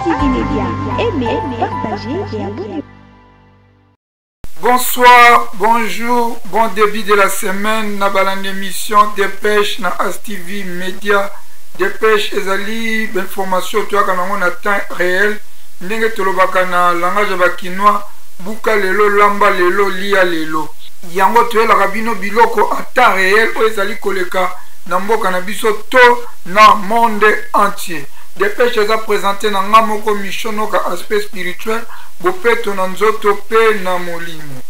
ASTV Média. Aimez, partagez et abonnez-vous. Bonsoir, bonjour, bon début de la semaine. Nous avons l'émission Dépêche na ASTV Média. Dépêche ezali d'information tu as en temps réel. Ndenge tolobaka na langage bakinois buka lelo lamba lelo lia lelo. Yango toyelaka bino biloko en temps réel oyo ezali koleka na mboka na biso to na monde entier. Dépêche eza présenté na nga moko missiono ka aspect spirituel bopeto na nzoto pe na molimo.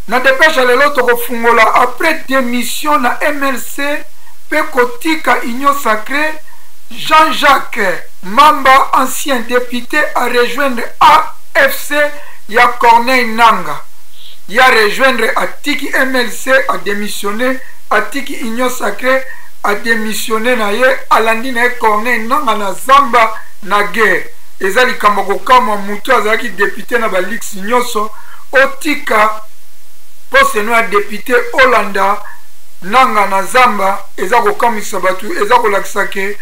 Na dépêche lelo tokofungola après démission na MLC pe kotika union sacrée. Jean-Jacques Mamba, ancien député, a rejoindre AFC ya Corneille Nanga. Il a rejoindre Atiki MLC, a démissionné. Atiki Union Sacrée a démissionné. Alandine Corneille Nanga na Zamba na guerre. Ezali Kamoko Kama Moutou Azaki député na Balix Nyoso. Otika poste no député Hollanda Nanga na Zamba. Ezako Kamisa Batu. Ezako Laksake.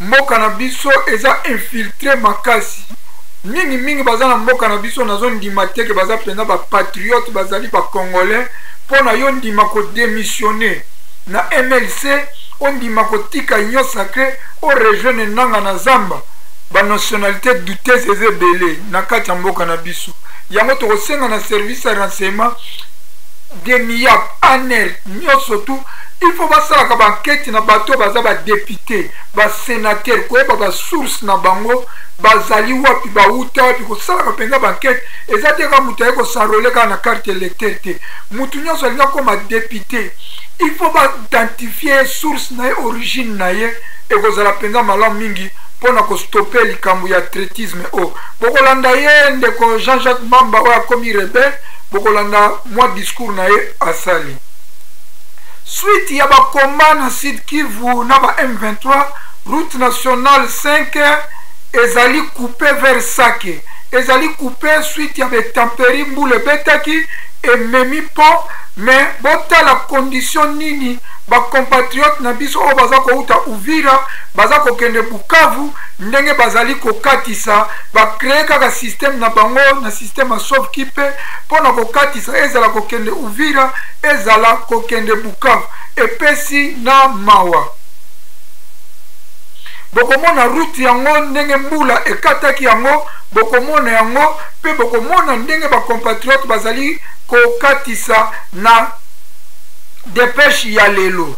Mboka na biso eza infiltré makasi mingi bazana mboka na biso na zone di mateke baza pena ba patriote bazali ba congolais pona yo ndima ko démissionner na MLC on ndima ko tika union sacrée o rejoindre Nanga na Zamba ba nationalité douteuse ezebele na kati mboka na biso yango to kosenga na service de renseignement de MIAP ANER nyoso tout. Il faut pas ça que enquête na bateau baza ba député ba sénateur ko ba source na bango bazali wapi ba uta wapi ko sala ka penga enquête ezate ka mutaye ko sarole ka na carte électeur te mutu nyoso alinga comme député il faut pas identifier source na origine na ye e ko zala penga malam mingi pona ko stopper likambo ya traitisme o bokolanda ye ndeko Jean-Jacques Mamba o akomi rebelle bokolanda moi discours na ye asali. Suite ya ba combat na Sud Kivu na ba M23 route nationale 5 ezali coupé vers Sake ezali coupé suite ya ba tempéri mbule betaki et memi pont mais bota la condition nini ba compatriote na biso o baza ko uta Uvira baza ko kende Bukavu ndenge bazali ko katisa ba créer kaka système na bango na système a sauve kipe pona ko katisa ezala ko kende Uvira ezala ko kende Bukavu epesi na mawa bokomona route yango ndenge mbula ekataki yango bokomona yango pe bokomona ndenge ba compatriote bazali ko katisa na dépêche ya lelo.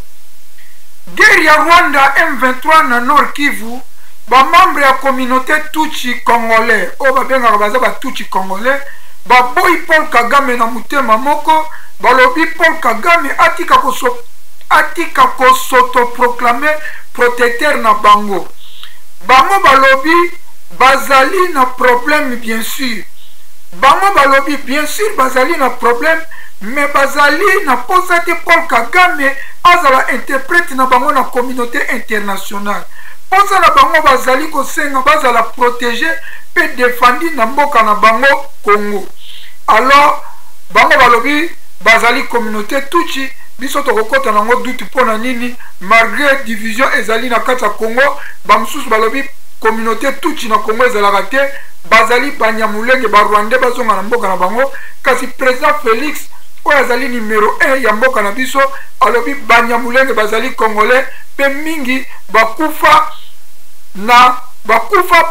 Guerre ya Rwanda M23 na Nord Kivu ba membre ya communauté Tutsi congolais o ba benga baza ba Tutsi congolais ba boy Paul Kagame na mutema moko balobi Paul Kagame atika ko s'autoproclamer protecteur na bango bango balobi bazali na problème bien sûr bango balobi bien sûr bazali na problème mais bazali na posate Paul Kagame azala interprète na bango na communauté internationale posa na bango bazali ko senga bazala protéger pe défendre na mboka na bango Congo alors bango balobi bazali communauté Tutsi biso tokokota nango duti pona nini malgré division ezali na kati ya Congo bamususu balobi communauté Tutsi na Congo ezalaka te bazali banyamulenge ba Rwanda bazonga na mboka na bango kasi président Félix oyo azali numéro 1 ya mboka na biso alobi banyamulenge bazali congolais pe mingi bakufa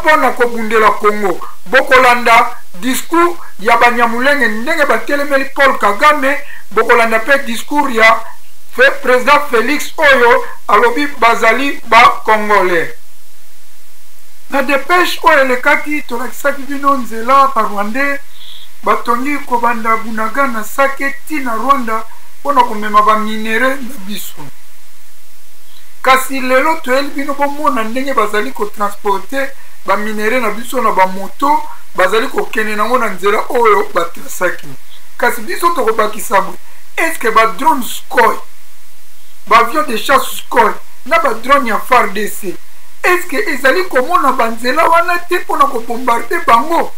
pona kobundela Congo bokolanda discours ya banyamulenge ndenge batelemeli Paul Kagame bokolanda pe discours ya président Félix oyo alobi bazali ba congolais na dépêche oyo elekaki tolakisaki bino nzela pa Rwandais batongi kobanda Bunaga na Sake tina Rwanda pona komema ba minere na biso kasi lelo toyeli bino bomona ndenge bazali ko transporter ba minere na biso na ba moto bazali ko kene nango na nzela oyo batrasaki kasi biso tokobakisa bwe est-ce que ba drone Sukhoi ba avion de chasse Sukhoi na ba drone ya FARDC est-ce que ezali komona banzela wana te pona ko bombarder bango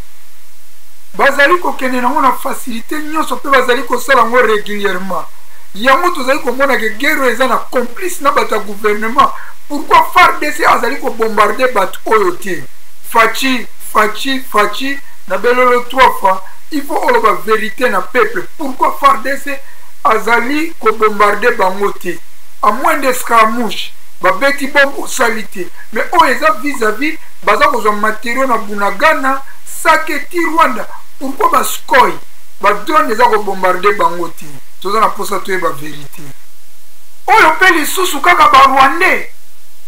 bazali ko kene nango na facilité nyonso pe bazali ko sala ngo régulièrement yango tozali komona ke guerre eza na complice na bata gouvernement pourquoi FARDC azali ko bombarder bat oyo te faci na belolo 3 fois. Il faut oloba vérité na peuple. Pourquoi FARDC azali ko bombarder bangote à moins d'escarmouche ba beti bombe salité mais o eza vis-à-vis baza ko matériaux na Bunagana Saketi Rwanda. Pourquoi ba skoi ba drone eza ko bombarder bangote toza na posa to ba vérité oyo pe lisusu kaka ba Rwandais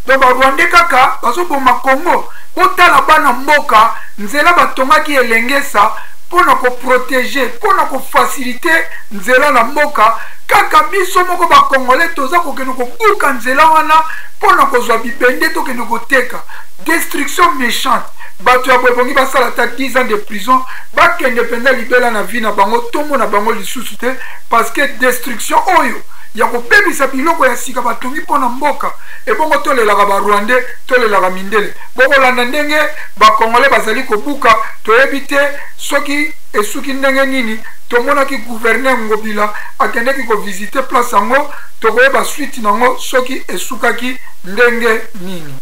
donc ba Rwandais kaka bazo bomba Congo otala bana mboka nzela batongaki elengesa pona ko protéger pona ko faciliter nzela na mboka kaka biso moko ba Congolais toza ko keno ko buka nzela wana pona ko zwa bibende to keno ko teka destruction méchante bato ya bongi basala ta 10 ans de prison bakende penda libela na vie na bango tomo na bango lisusu te parce que destruction oyo ya kobebisa biloko ya sika batongi mpona mboka ebongo tolelaka barwandais tolelaka mindele bokolanda ndenge bakongolais bazali kobuka toyebi te soki esuki ndenge nini tomonaki gouverneur Ngobila akendeki kovisite place yango tokoyeba suite nango soki esukaki ndenge nini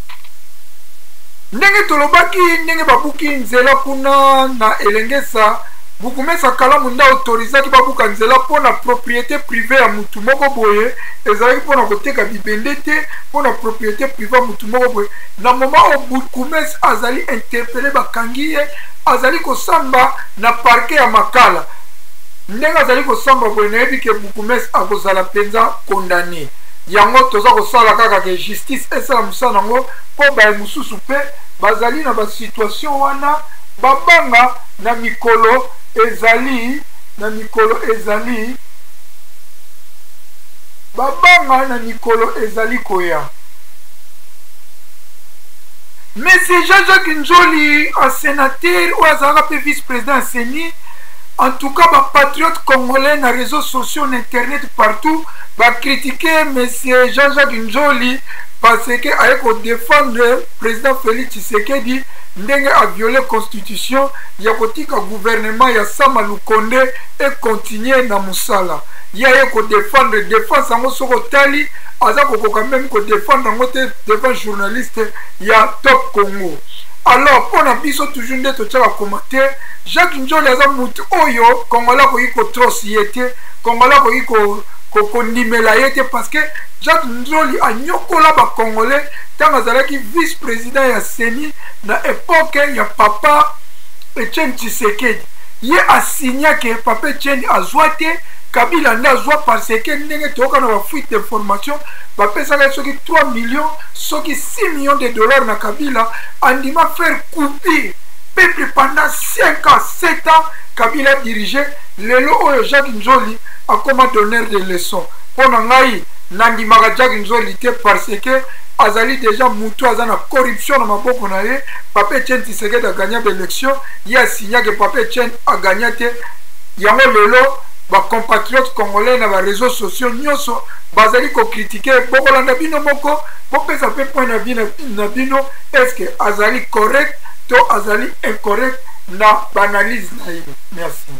ndenge tolobaki ndenge babuki nzela kuna na elengesa Bukumesa Kalamu nda autorisaki babuka nzela pona propriété privée ya mutu moko boye ezalaki pona koteka bibende te pona propriété privée ya mutu moko boye na moment o Bukumesa azali interpellé bakangi ye azali kosamba na parquet ya Makala ndenge azali kosamba boye nayebi ke Bukumesa akozala penza condamné yango toza kosala kaka ke justice esala mosala nango po baye mosusu pe bazali na basituation wana babanga na mikolo ezali babanga na mikolo ezali koya. Monsieur Jean-Jacques Njoli, un sénateur ou un vice-président CENI, en tout cas, les patriotes congolais dans les réseaux sociaux, internet, partout, va critiquer Monsieur Jean-Jacques Njoli parce qu'il a défendre le président Félix Tshisekedi. Ndenge a violé la constitution ya kotika gouvernement ya Sama Lukonde et continuer na musala ya ko défendre défense ngo soko tali aza ko quand même ko défendre ngo devant journaliste ya Top Congo. Alors pour na biso toujours ndeto tshaka commenter Jacques Njoli aza mutu oyo Kongola ko iko trosiete Kongola ko iko kondimela yete parce que Jacques Njoli a nyokola ba Congolais tant azalaki vice-président ya CENI na époque ya papa Etienne Tshisekedi ye a signé que papa Etienne azwate Kabila nda azwa parce que ndenge toka na fuite d'information papa saka soki 3 millions soki 6 millions de dollars na Kabila andima faire couper peuple pendant 5 ans 7 ans Kabila dirigé lelo oyo Jacques Njoli a comme donneur de leçons pona ngai nandimaka Jacques Njoli te parce que azali déjà mutu azana corruption na maboko na ye papa Etienne Tshisekedi a gagné l'élection il a signé que papa Etienne a gagné te yango lelo ba compatriotes congolais na ba réseaux sociaux nyonso bazali ko critiquer bokolanda bino moko bopesa pe point na bino est-ce que azali correct to azali incorrect na analyse na ye. Merci.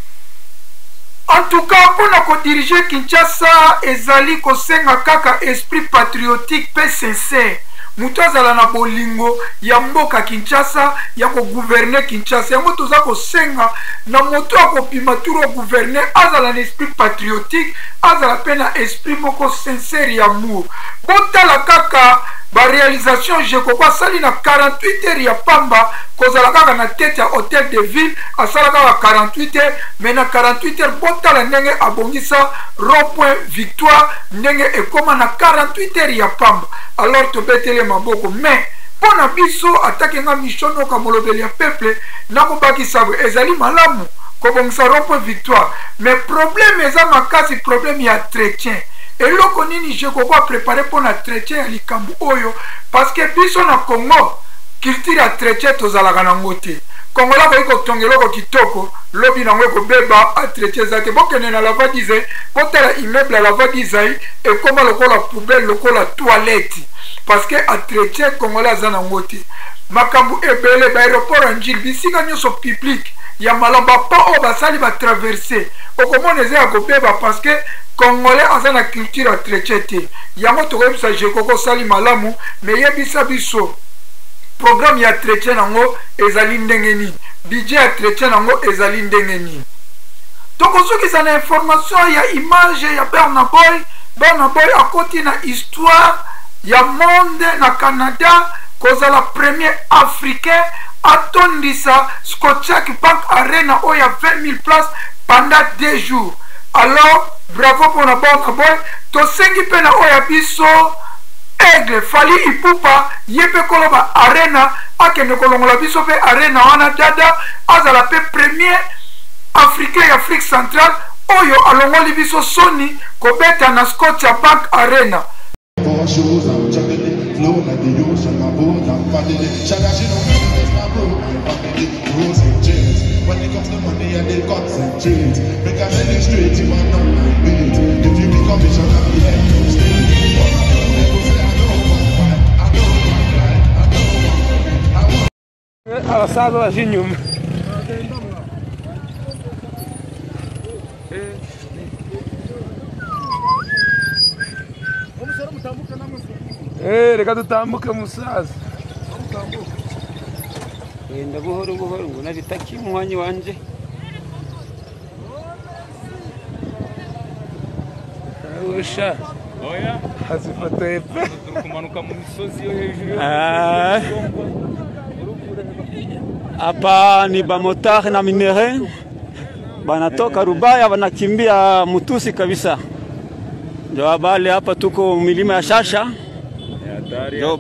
En tout cas, pour diriger Kinshasa, ezali kosenga kaka esprit patriotique pe sincère. Mutu azala na bolingo ya mboka Kinshasa ya ko gouverner Kinshasa. Yango toza kosenga na moto akopima turo gouverner azala na esprit patriotique, azala pe na esprit moko sincère ya amour. Botala kaka ba réalisation je kokwa sali na 48 heures ya pamba kozala kaka na tête ya hôtel de ville asala kaka 48 heures mais na 48 heures botala ndenge abongisa rond-point victoire ndenge ekoma na 48 heures ya pamba alors tobetele maboko mais pona biso atake nga mishono ka molobeli ya peuple na kobakisa ezali malamu kobongisa rond-point victoire mais problème eza makasi problème ya chrétien. Et loko nini je ko préparer pour na traité ya likambu oyo parce que biso na Congo culture ya traité tozalaka na ngote Congo la ko tongelo ko kitoko lobi na ngoko beba a traité zake bokene na lava disait potela immeuble la lava disait et comment le la poubelle le la toilette parce que a traité Congolais za na ngote makambu ebele ba aéroport anjil bisika nyoso public ya malamba pa o basali ba traverser okomone za ko beba parce que Congolais a na culture à traité yango to comme ça je koko sali malamu mais yebisa biso programme ya entretien nango ezali ndenge nini, budget ya entretien nango ezali ndenge nini. tokozokisa na information ya image ya Burna Boy akoti na histoire ya monde na Canada kozala premier africain atondisa Scotiabank Bank Arena oya 20 000 places pendant 2 jours. Alors bravo pour na Burna Boy. Tosengi pe na oya biso Aigle Fally Ipupa yepe koloba arena akende kolongola biso pe arena wana dada azala pe premier africain ya Afrique centrale oyo alongoli biso soni kobeta na Scotiabank Arena. Avançado a Ginium. Reka tutambuke musaza. Genda buhoro buhoro ngo nabitaki umwanya wanje. Usha. Oya. Hazifoto epe. Turukumanuka mu misozi yo hejuru. Hapa ni bamotari na minere banatoka Rubaya wanakimbia Mutusi kabisa. Ndio bale hapa tuko milima ya Shasha. Ndio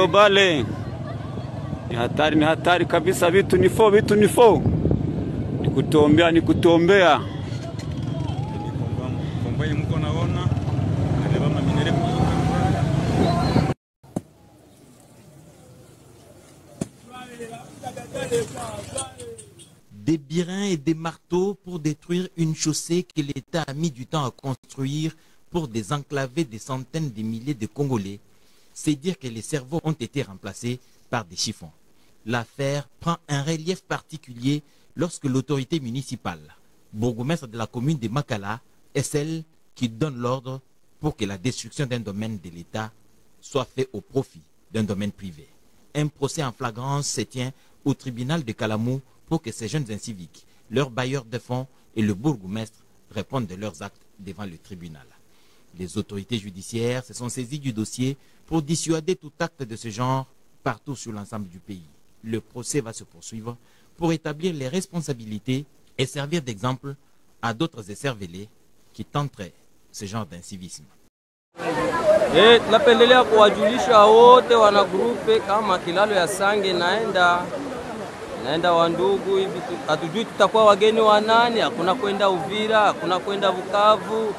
bale. Ni hatari kabisa, vitu ni fo. Nikutombea. Des birins et des marteaux pour détruire une chaussée que l'État a mis du temps à construire pour désenclaver des centaines de milliers de Congolais. C'est dire que les cerveaux ont été remplacés par des chiffons. L'affaire prend un relief particulier lorsque l'autorité municipale, bourgmestre de la commune de Makala, est celle qui donne l'ordre pour que la destruction d'un domaine de l'État soit faite au profit d'un domaine privé. Un procès en flagrance se tient au tribunal de Kalamou pour que ces jeunes inciviques, leurs bailleurs de fonds et le bourgmestre répondent de leurs actes devant le tribunal. Les autorités judiciaires se sont saisies du dossier pour dissuader tout acte de ce genre partout sur l'ensemble du pays. Le procès va se poursuivre pour établir les responsabilités et servir d'exemple à d'autres écervelés qui tenteraient ce genre d'incivisme. Tunapendelea kuwajulisha wote wana grupe kama kilalo ya Sange naenda wandugu hivi, hatujui tutakuwa wageni wa nani. Hakuna kwenda Uvira, hakuna kwenda Bukavu.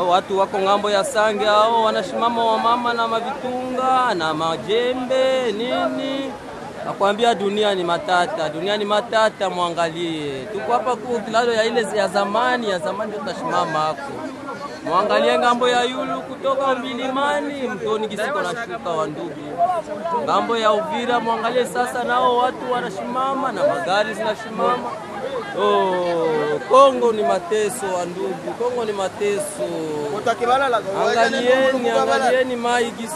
Watu wako ngambo ya Sange hao wanashimama wa mama na mavitunga na majembe nini. Nakwambia dunia ni matata, muangalie. Tuko hapa kwa kilalo ya ile ya zamani ndio tutashimama hapo. Muangalie ngambo ya yulu kutoka milimani mtoni kisiko na shuka wa ndugu. Ngambo ya Uvira muangalie sasa nao watu wanashimama na magari zinashimama. Kongo ni mateso wa ndugu, Kongo ni mateso. Angalieni mai gisi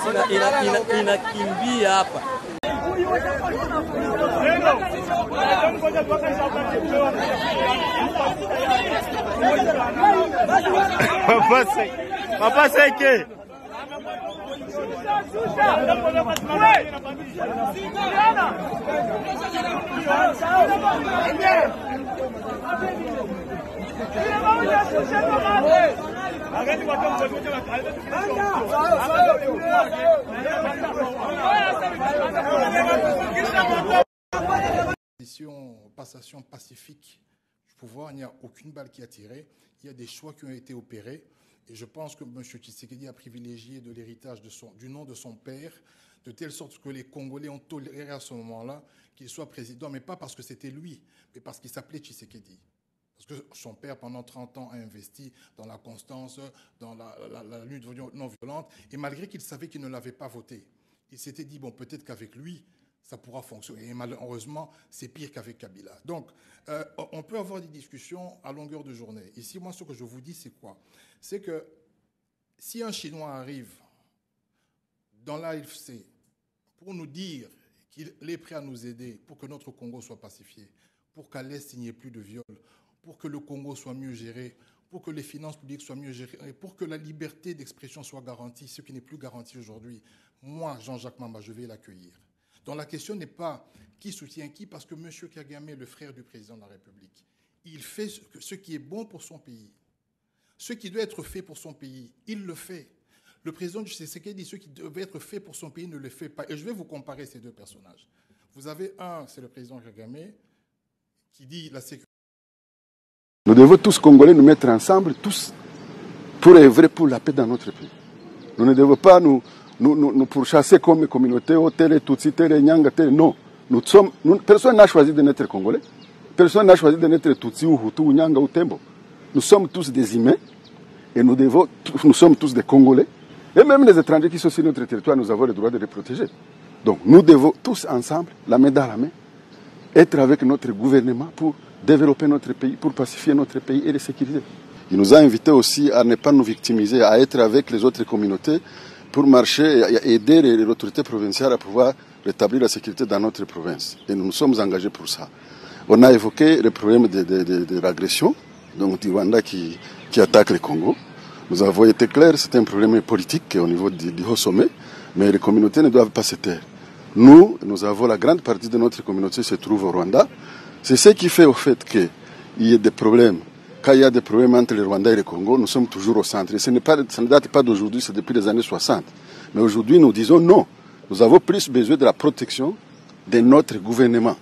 inakimbia hapa. Papa Seke. Passation pacifique du pouvoir, il n'y a aucune balle qui a tiré, il y a des choix qui ont été opérés et je pense que M. Tshisekedi a privilégié de l'héritage du nom de son père de telle sorte que les Congolais ont toléré à ce moment-là qu'il soit président, mais pas parce que c'était lui, mais parce qu'il s'appelait Tshisekedi. Parce que son père, pendant 30 ans, a investi dans la constance, dans la lutte non violente, et malgré qu'il savait qu'il ne l'avait pas voté, il s'était dit, bon, peut-être qu'avec lui, ça pourra fonctionner. Et malheureusement, c'est pire qu'avec Kabila. Donc, on peut avoir des discussions à longueur de journée. Ici, moi, ce que je vous dis, c'est quoi? C'est que si un Chinois arrive dans l'AFC pour nous dire qu'il est prêt à nous aider pour que notre Congo soit pacifié, pour qu'à l'Est, il n'y ait plus de viol, pour que le Congo soit mieux géré, pour que les finances publiques soient mieux gérées, et pour que la liberté d'expression soit garantie, ce qui n'est plus garanti aujourd'hui. Moi, Jean-Jacques Mamba, je vais l'accueillir. Donc la question n'est pas qui soutient qui, parce que M. Kagame est le frère du président de la République. Il fait ce qui est bon pour son pays. Ce qui doit être fait pour son pays, il le fait. Le président du Tshisekedi dit ce qui devait être fait pour son pays ne le fait pas. Et je vais vous comparer ces deux personnages. Vous avez un, c'est le président Kagame, qui dit la sécurité. Nous devons tous, Congolais, nous mettre ensemble, tous, pour œuvrer pour la paix dans notre pays. Nous ne devons pas nous pourchasser comme communauté, tel Tutsi, tel Nyanga, tel. Non. Personne n'a choisi de naître Congolais. Personne n'a choisi de naître Tutsi ou Hutu ou Nyanga ou Tembo. Nous sommes tous des humains et nous sommes tous des Congolais. Et même les étrangers qui sont sur notre territoire, nous avons le droit de les protéger. Donc nous devons tous ensemble, la main dans la main, être avec notre gouvernement pour développer notre pays, pour pacifier notre pays et le sécuriser. Il nous a invités aussi à ne pas nous victimiser, à être avec les autres communautés pour marcher et aider les autorités provinciales à pouvoir rétablir la sécurité dans notre province. Et nous nous sommes engagés pour ça. On a évoqué le problème de l'agression, donc du Rwanda qui attaque le Congo. Nous avons été clairs, c'est un problème politique au niveau du haut sommet, mais les communautés ne doivent pas se taire. Nous avons la grande partie de notre communauté se trouve au Rwanda. C'est ce qui fait au fait qu'il y ait des problèmes. Quand il y a des problèmes entre le Rwanda et le Congo, nous sommes toujours au centre. Et ça ne date pas d'aujourd'hui, c'est depuis les années 60. Mais aujourd'hui, nous disons non. Nous avons plus besoin de la protection de notre gouvernement.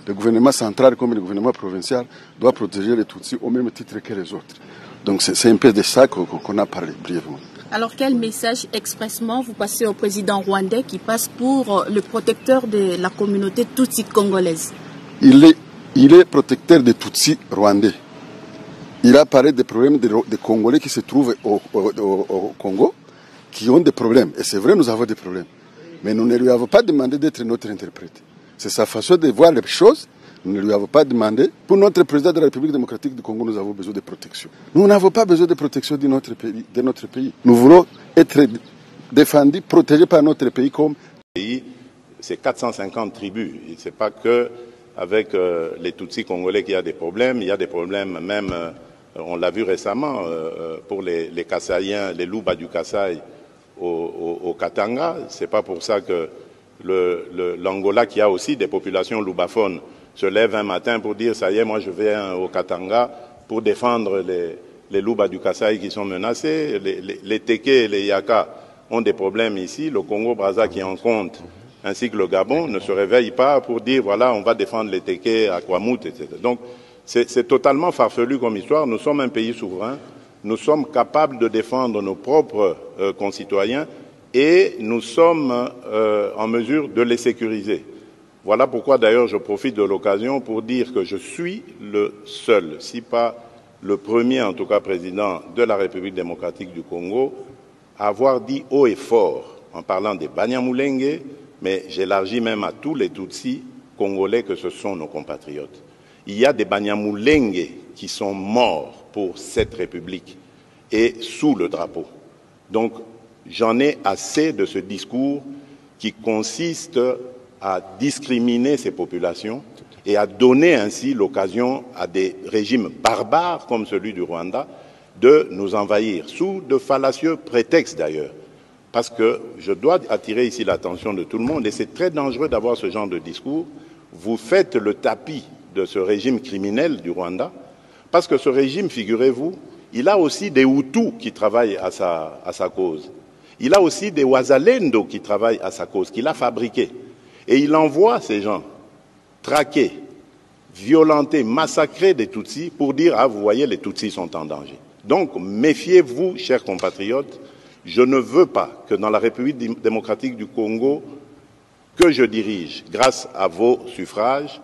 Le gouvernement central comme le gouvernement provincial doit protéger les Tutsis au même titre que les autres. Donc c'est un peu de ça qu'on a parlé brièvement. Alors quel message expressement vous passez au président rwandais qui passe pour le protecteur de la communauté Tutsi congolaise? Il est protecteur des Tutsis rwandais. Il a parlé des problèmes des Congolais qui se trouvent au Congo, qui ont des problèmes. Et c'est vrai, nous avons des problèmes. Mais nous ne lui avons pas demandé d'être notre interprète. C'est sa façon de voir les choses. Nous ne lui avons pas demandé. Pour notre président de la République démocratique du Congo, nous avons besoin de protection. Nous n'avons pas besoin de protection de notre pays. Nous voulons être défendus, protégés par notre pays comme... C'est 450 tribus. Ce n'est pas que avec les Tutsis congolais qu'il y a des problèmes. Il y a des problèmes même, on l'a vu récemment, pour les Kassaïens, les Luba du Kasaï au Katanga. Ce n'est pas pour ça que l'Angola, qui a aussi des populations lubaphones, se lève un matin pour dire ça y est, moi je vais au Katanga pour défendre les Luba du Kasaï qui sont menacés. Les Teke et les Yaka ont des problèmes ici. Le Congo-Brazza qui en compte, ainsi que le Gabon, ne se réveille pas pour dire voilà, on va défendre les Teke à Kwamut, etc. Donc c'est totalement farfelu comme histoire. Nous sommes un pays souverain. Nous sommes capables de défendre nos propres concitoyens et nous sommes en mesure de les sécuriser. Voilà pourquoi d'ailleurs je profite de l'occasion pour dire que je suis le seul, si pas le premier en tout cas président de la République démocratique du Congo, à avoir dit haut et fort, en parlant des Banyamulenge, mais j'élargis même à tous les Tutsis congolais que ce sont nos compatriotes. Il y a des Banyamulenge qui sont morts pour cette République et sous le drapeau. Donc j'en ai assez de ce discours qui consiste à discriminer ces populations et à donner ainsi l'occasion à des régimes barbares comme celui du Rwanda de nous envahir, sous de fallacieux prétextes d'ailleurs. Parce que je dois attirer ici l'attention de tout le monde, et c'est très dangereux d'avoir ce genre de discours. Vous faites le tapis de ce régime criminel du Rwanda, parce que ce régime, figurez-vous, il a aussi des Hutus qui travaillent à sa cause. Il a aussi des Wazalendo qui travaillent à sa cause, qu'il a fabriqués. Et il envoie ces gens traquer, violenter, massacrer des Tutsis pour dire « Ah, vous voyez, les Tutsis sont en danger ». Donc, méfiez-vous, chers compatriotes, je ne veux pas que dans la République démocratique du Congo, que je dirige, grâce à vos suffrages,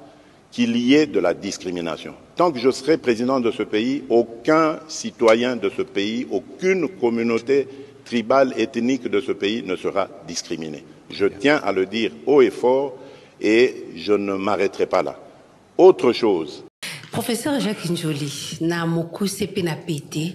qu'il y ait de la discrimination. Tant que je serai président de ce pays, aucun citoyen de ce pays, aucune communauté tribale, ethnique de ce pays ne sera discriminé. Je tiens à le dire haut et fort et je ne m'arrêterai pas là. Autre chose. Professeur Jacques Njoli, na moku sepe na pété,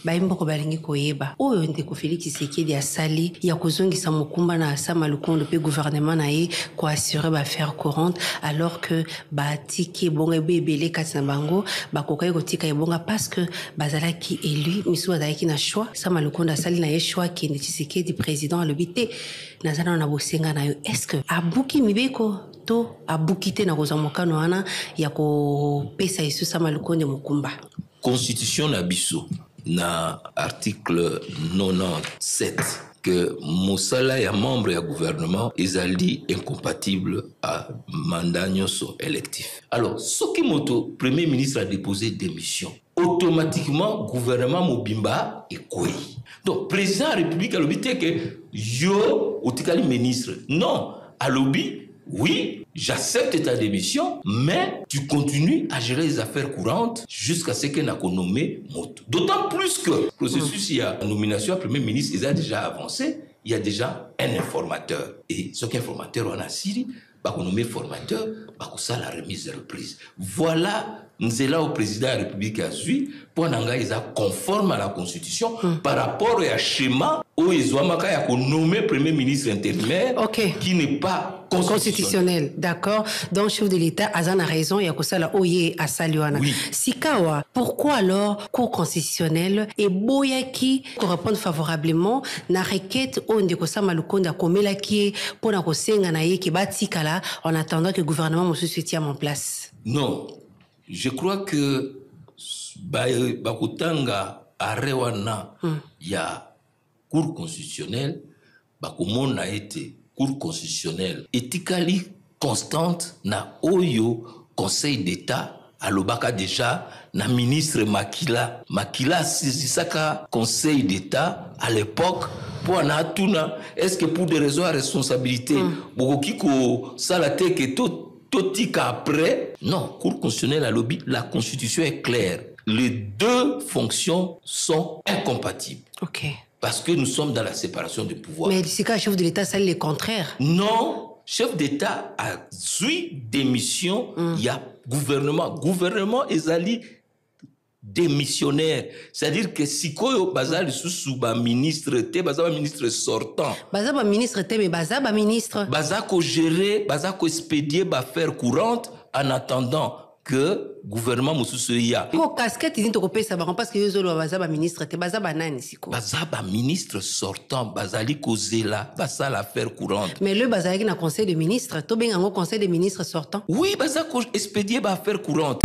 baimboko balingi koyeba oyo ndeko Félix Tshisekedi asali ya kozongisa mokumba na Sama Lukonde pe gouvernement na ye ko assurer ba faire courante alors que batiki bonga bebele katina bango bakokai kotika ebonga parce que bazalaki élu misu bazalaki na choix Sama Lukonde asali na ye choix ki ndi Tshisekedi président a lobité nazana na bosenga na yo est-ce que abuki mibeko to abukite na kozamokano wana ya ko pesa isu Sama Lukonde mokumba constitution na biso na article 97 que Moussala ya membre ya gouvernement ezali incompatible à mandat nyonso électif. Alors, ce qui moto premier ministre a déposé démission, automatiquement gouvernement mobimba est quoi. Donc président de la République a l'obité que yo otikali ministre. Non, à l'obi, oui, j'accepte ta démission, mais tu continues à gérer les affaires courantes jusqu'à ce qu'on a nommé Moto. D'autant plus que le processus, il y a la nomination à Premier ministre, il a déjà avancé, il y a déjà un informateur. Et ce qu'informateur, on a Syrie, bah, on nommé formateur, bah, ça la remise de reprise. Voilà, nous là au président de la République à Zui, pour n'engager conforme à la Constitution par rapport à schéma où ils ont nommé Premier ministre intérimaire qui n'est pas constitutionnel. D'accord. Donc, chef de l'État, Azan a raison, il y a que ça là, oye, à Saluana. Sikawa, pourquoi alors, Cour constitutionnelle et Boyaki répondre favorablement na requête on de Sama Lukonde a komela qui pour na kosenga na ye ki batikala en attendant que le gouvernement se tienne en place? Non. Je crois que bakutanga arewana ya Cour constitutionnelle, bakumon a été Cour constitutionnelle éthiquement constante na oyo Conseil d'État alobaka déjà na ministre Makila sisaka Conseil d'État à l'époque pour na tuna est-ce que pour des raisons à responsabilité bokoki ko salate que totika après non Cour constitutionnelle a lobby la Constitution est claire les deux fonctions sont incompatibles. OK. Parce que nous sommes dans la séparation des pouvoirs. Mais c'est quand le chef de l'État, ça le contraire. Non, chef d'État a suivi démission, il y a gouvernement. Gouvernement est allé démissionnaire. C'est-à-dire que si koyo bazali sous ministre te, bazaba ministre sortant. Bazaba ministre te, mais bazaba ministre. Bazako gérer, bazako expédier, faire courante en attendant que gouvernement mususuya. Ko casquette ils ont payé ça parce que yozolo bazaba ministre te bazaba nani siko. Bazaba ministre sortant bazali kozela basa l'affaire courante. Mais le bazali na conseil de ministre to benga ngo conseil de ministre sortant. Oui, bazako expédier ba affaire courante.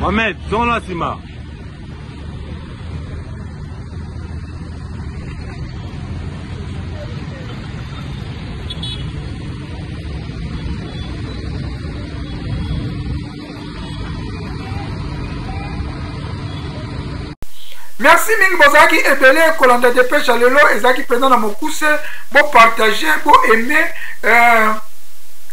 Mohamed, zonga sima. Merci mingi bozaki ebele kolanda dépêche à lelo ezaki pendant na mokuse bo partager bo aimer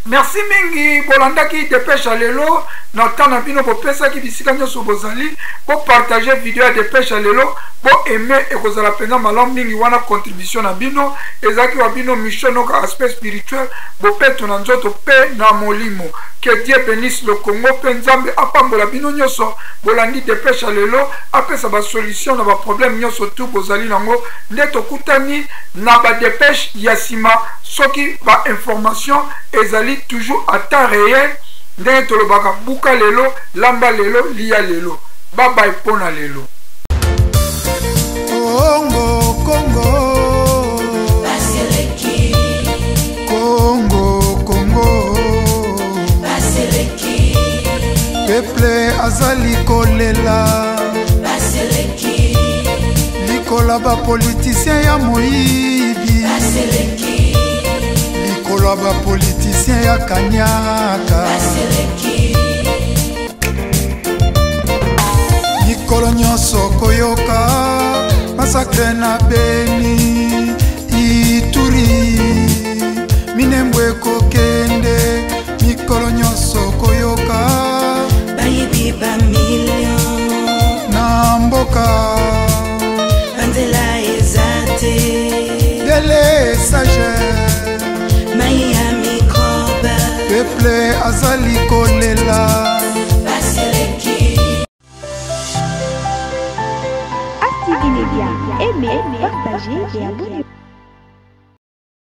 merci mingi bolanda ki dépêche à lelo na tana bino bo pesa ki bisika nyoso bozali bo partager vidéo à dépêche à lelo bo aimer et kozala pendant malom mingi wana contribution na bino ezaki wa bino mission no aspect spirituel bo peto na nzoto pe na molimo. Que Dieu bénisse le Congo, Penzambe, apambola bino nyoso, bolandi dépêche à lelo, après ça va solution na ba problème nyoso tout bozali nango, neto kutani na ba dépêche yasima, soki ba information ezali toujours à temps réel, neto le baka buka lelo, lamba lelo, lia lelo, baba ipona lelo. Congo, Congo. Peuple azali kolela Baseleki Likola ba politicien ya moibi Baseleki Likola ba politicien ya kanyaka Baseleki Nikolo nyonso koyoka Masakre na Beni Ituri Minembwe kokende Nikolo nyonso koyoka Ba million Namboka Banzela ezate Dele sage Maya microbe Peuple azali kolela Baseleki Active Média, aimez, partagez et abonnez-vous.